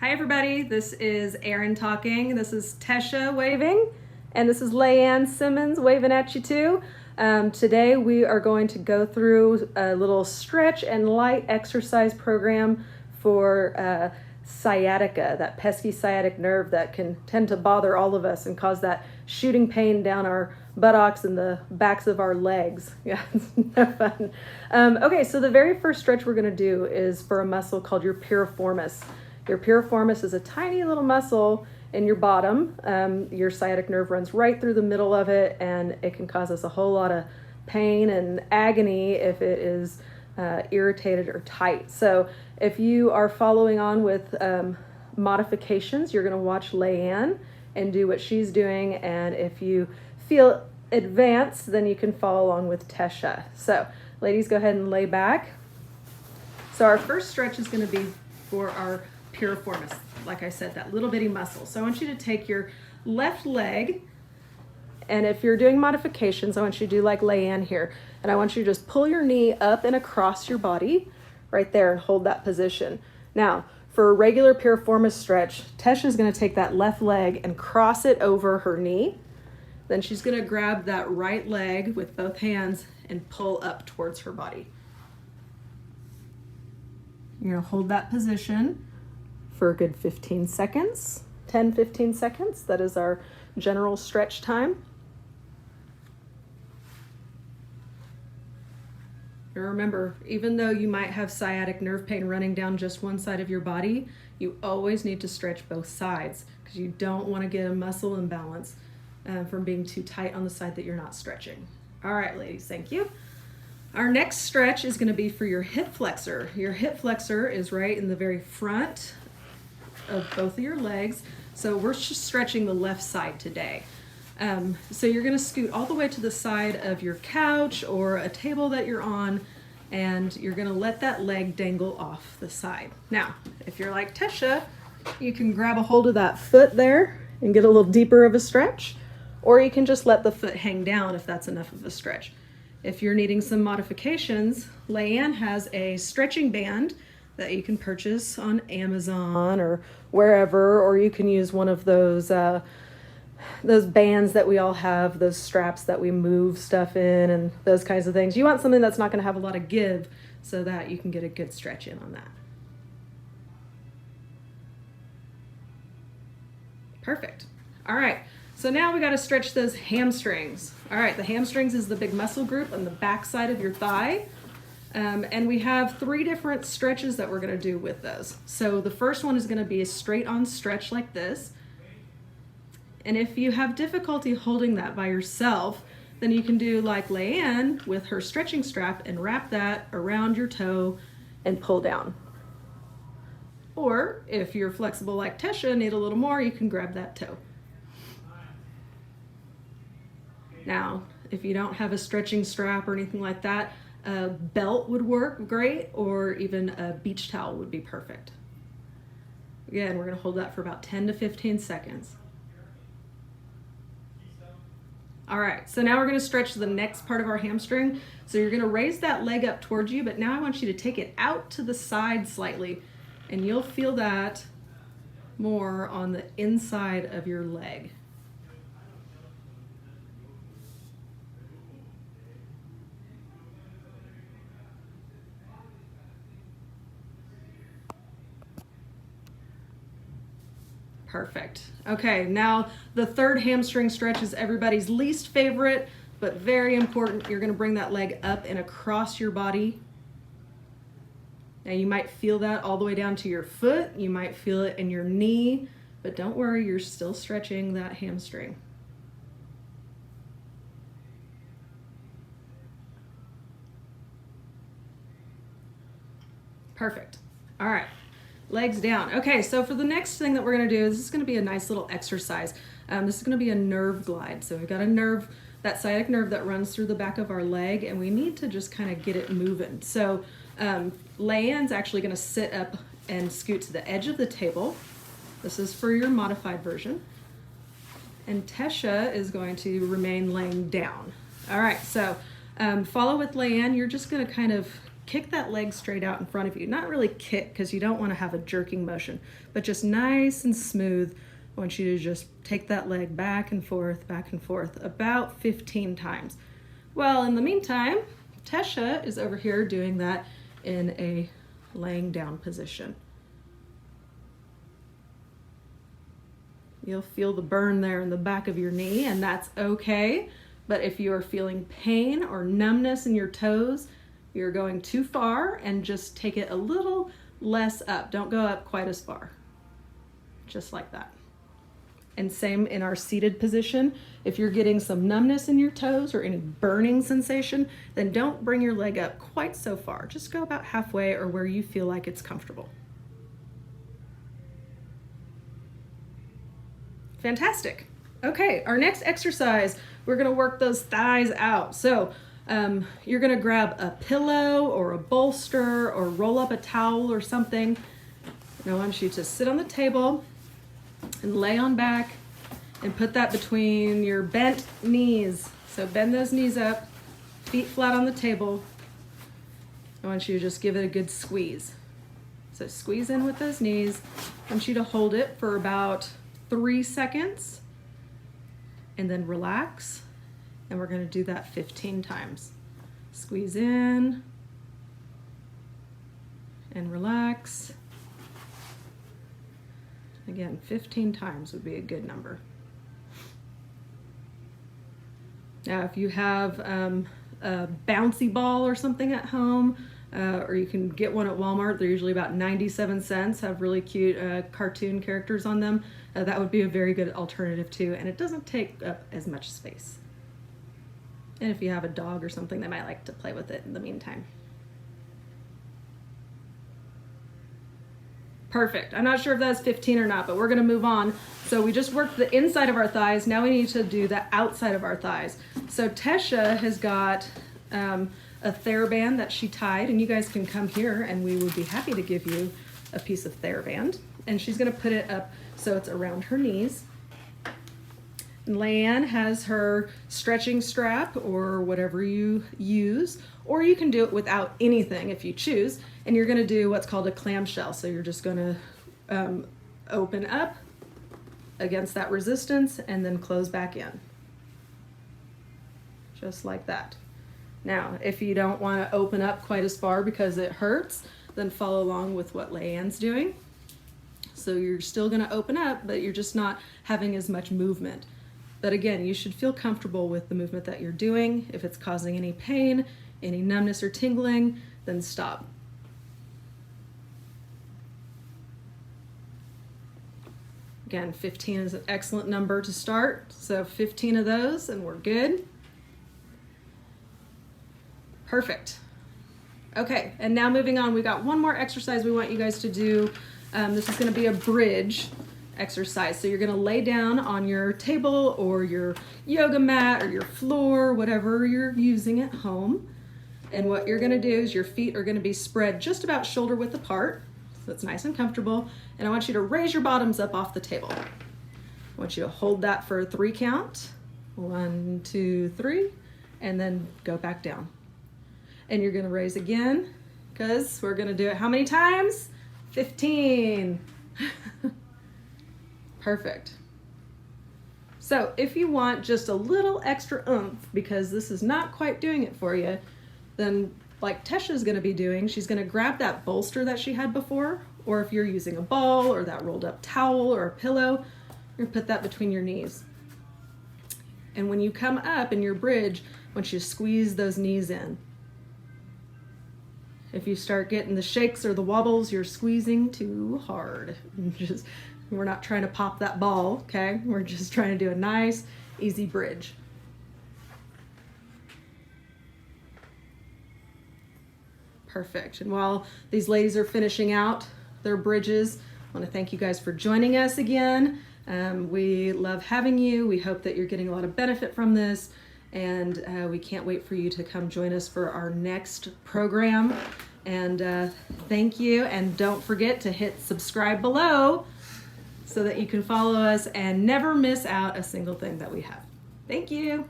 Hi everybody, this is Erin talking, this is Tesha waving, and this is Leanne Simmons waving at you too. Today we are going to go through a little stretch and light exercise program for sciatica, that pesky sciatic nerve that can tend to bother all of us and cause that shooting pain down our buttocks and the backs of our legs. Yeah, it's no fun. Okay, so the very first stretch we're going to do is for a muscle called your piriformis. Your piriformis is a tiny little muscle in your bottom. Your sciatic nerve runs right through the middle of it, and it can cause us a whole lot of pain and agony if it is irritated or tight. So if you are following on with modifications, you're going to watch Leanne and do what she's doing, and if you feel advanced, then you can follow along with Tesha. So ladies, go ahead and lay back. So our first stretch is going to be for our piriformis, like I said, that little bitty muscle. So I want you to take your left leg, and if you're doing modifications, I want you to do like Leanne here, and I want you to just pull your knee up and across your body right there and hold that position. Now, for a regular piriformis stretch, Tesha's going to take that left leg and cross it over her knee. Then she's going to grab that right leg with both hands and pull up towards her body. You're going to hold that position for a good 15 seconds, 10-15 seconds. That is our general stretch time. And remember, even though you might have sciatic nerve pain running down just one side of your body, you always need to stretch both sides because you don't want to get a muscle imbalance from being too tight on the side that you're not stretching. All right, ladies, thank you. Our next stretch is going to be for your hip flexor. Your hip flexor is right in the very front of both of your legs. So we're just stretching the left side today. So you're going to scoot all the way to the side of your couch or a table that you're on, and you're going to let that leg dangle off the side. Now, if you're like Tesha, you can grab a hold of that foot there and get a little deeper of a stretch, or you can just let the foot hang down if that's enough of a stretch. If you're needing some modifications, Leanne has a stretching band that you can purchase on Amazon or wherever, or you can use one of those bands that we all have, those straps that we move stuff in and those kinds of things. You want something that's not going to have a lot of give so that you can get a good stretch in on that. Perfect. All right. So now we got to stretch those hamstrings. All right, the hamstrings is the big muscle group on the back side of your thigh. And we have 3 different stretches that we're going to do with those. So the first one is going to be a straight on stretch like this. And if you have difficulty holding that by yourself, then you can do like Leanne with her stretching strap and wrap that around your toe and pull down. Or if you're flexible like Tesha and need a little more, you can grab that toe. Now, if you don't have a stretching strap or anything like that, a belt would work great, or even a beach towel would be perfect. Again, we're going to hold that for about 10 to 15 seconds. All right, so now we're going to stretch the next part of our hamstring. So you're going to raise that leg up towards you, but now I want you to take it out to the side slightly, and you'll feel that more on the inside of your leg. Perfect. Okay, now the third hamstring stretch is everybody's least favorite, but very important. You're going to bring that leg up and across your body. Now you might feel that all the way down to your foot. You might feel it in your knee, but don't worry, you're still stretching that hamstring. Perfect. All right. Legs down. Okay, so for the next thing that we're going to do, this is going to be a nice little exercise. This is going to be a nerve glide. So we've got a nerve, that sciatic nerve that runs through the back of our leg, and we need to just kind of get it moving. So Leanne's actually going to sit up and scoot to the edge of the table. This is for your modified version. And Tesha is going to remain laying down. All right, so follow with Leanne. You're just going to kind of kick that leg straight out in front of you. Not really kick, because you don't want to have a jerking motion, but just nice and smooth. I want you to just take that leg back and forth, about 15 times. Well, in the meantime, Tesha is over here doing that in a laying down position. You'll feel the burn there in the back of your knee, and that's okay. But if you are feeling pain or numbness in your toes, you're going too far, and just take it a little less up. Don't go up quite as far. Just like that. And same in our seated position. If you're getting some numbness in your toes or any burning sensation, then don't bring your leg up quite so far. Just go about halfway or where you feel like it's comfortable. Fantastic. Okay, our next exercise, we're gonna work those thighs out. So you're gonna grab a pillow or a bolster or roll up a towel or something. And I want you to sit on the table and lay on back and put that between your bent knees. So bend those knees up, feet flat on the table. I want you to just give it a good squeeze. So squeeze in with those knees. I want you to hold it for about 3 seconds and then relax. And we're gonna do that 15 times. Squeeze in and relax. Again, 15 times would be a good number. Now, if you have a bouncy ball or something at home, or you can get one at Walmart, they're usually about 97 cents, have really cute cartoon characters on them. That would be a very good alternative too, and it doesn't take up as much space. And if you have a dog or something, they might like to play with it in the meantime. Perfect. I'm not sure if that's 15 or not, but we're gonna move on. So we just worked the inside of our thighs. Now we need to do the outside of our thighs. So Tesha has got a TheraBand that she tied, and you guys can come here and we would be happy to give you a piece of TheraBand. And she's gonna put it up so it's around her knees. And Leanne has her stretching strap or whatever you use, or you can do it without anything if you choose. And you're gonna do what's called a clamshell. So you're just gonna open up against that resistance and then close back in. Just like that. Now, if you don't wanna open up quite as far because it hurts, then follow along with what Leanne's doing. So you're still gonna open up, but you're just not having as much movement. But again, you should feel comfortable with the movement that you're doing. If it's causing any pain, any numbness or tingling, then stop. Again, 15 is an excellent number to start. So 15 of those and we're good. Perfect. Okay, and now moving on, we got one more exercise we want you guys to do. This is gonna be a bridge exercise. So you're gonna lay down on your table or your yoga mat or your floor, whatever you're using at home. And what you're gonna do is your feet are gonna be spread just about shoulder width apart. So it's nice and comfortable. And I want you to raise your bottoms up off the table. I want you to hold that for a 3 count. 1, 2, 3, and then go back down. And you're gonna raise again, because we're gonna do it how many times? 15. Perfect. So if you want just a little extra oomph, because this is not quite doing it for you, then like Tesha's gonna be doing, she's gonna grab that bolster that she had before, or if you're using a ball or that rolled up towel or a pillow, you're gonna put that between your knees. And when you come up in your bridge, I want you to squeeze those knees in. If you start getting the shakes or the wobbles, you're squeezing too hard. We're not trying to pop that ball, okay? We're just trying to do a nice, easy bridge. Perfect. And while these ladies are finishing out their bridges, I want to thank you guys for joining us again. We love having you. We hope that you're getting a lot of benefit from this, and we can't wait for you to come join us for our next program. And thank you, and don't forget to hit subscribe below so that you can follow us and never miss out a single thing that we have. Thank you.